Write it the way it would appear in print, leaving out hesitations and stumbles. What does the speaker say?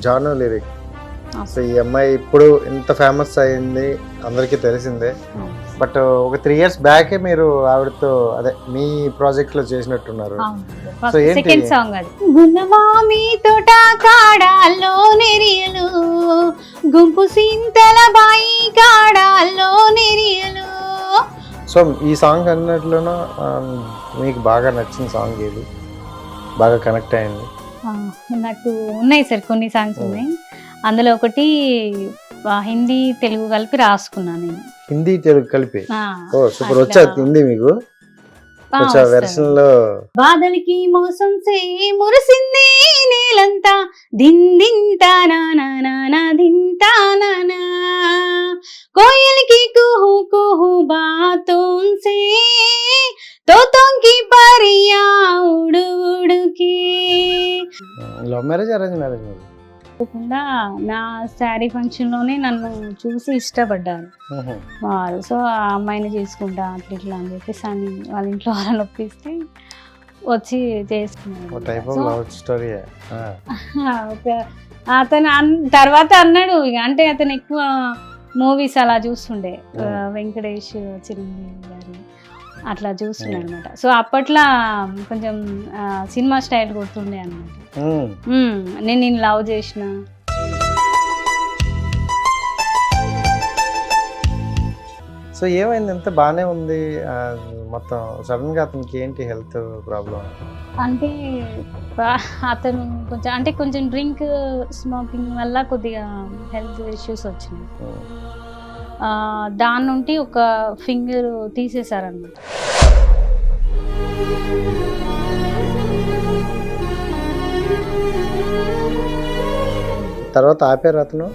Janu lyric. So ఈ అమ్మాయి ఇప్పుడు ఇంత ఫేమస్ అయింది అందరికీ తెలిసిందే. బట్ ఒక 3 years బ్యాకే మీరు ఆవిడతో అదే మీ ప్రాజెక్ట్ లో చేసినట్టున్నారు. సో ఏంటి సెకండ్ సాంగ్ అది. గుణమామి తోట కాడాల్లో నెరియలు, గుంపు సింతల బాయి కాడాల్లో నెరియలు. సో ఈ సాంగ్ అన్నట్లున మీకు బాగా నచ్చిన సాంగ్ ఏది, బాగా కనెక్ట్ అయింది? నాకు ఉన్నాయి సార్, కొన్ని సాంగ్స్ ఉన్నాయి. అందులో ఒకటి హిందీ తెలుగు కలిపి రాసుకున్నాను నేను. హిందీ తెలుగు కలిపి? ఓ సూపర్. అట్లా. వచ్చా హిందీ మీకు? వచ్చా వెర్షన్ లో? బాదలకి మోసం సే మురిసింది నేలంతా, దిందింతా నానా దింతా నానా, కోయలికి కుహు కుహు బాతోన్ సే తోతోం కి పరియా ఉడు ఉడుకి. Love marriage arrange marriage? కాకుండా నా శారీ ఫంక్షన్ లోనే నన్ను చూసి ఇష్టపడ్డారు వారు. సో ఆ అమ్మాయిని చేసుకుంటా అట్లా ఇట్లా అని చెప్పేసి అని వాళ్ళ ఇంట్లో వాళ్ళని ఒప్పిస్తే వచ్చి చేసుకున్నాను. అతను తర్వాత అన్నాడు ఇక, అంటే అతను ఎక్కువ మూవీస్ అలా చూస్తుండే, వెంకటేష్ చిరంజీవి గారి అట్లా చూస్తుండే అనమాట. సో అప్పట్లో కొంచెం సినిమా స్టైల్ కొడుతుండే అనమాట. నేను లవ్ చేసిన. సో ఏమైంది? ఎంత బాగానే ఉంది మొత్తం, సడన్ గా అతనికి ఏంటి హెల్త్ ప్రాబ్లం? అంటే అతను కొంచెం డ్రింక్ స్మోకింగ్ వల్ల కొద్దిగా హెల్త్ ఇష్యూస్ వచ్చినాయి. దాని నుండి ఒక ఫింగర్ తీసేశారనమాట. తర్వాత ఆపారు అతను?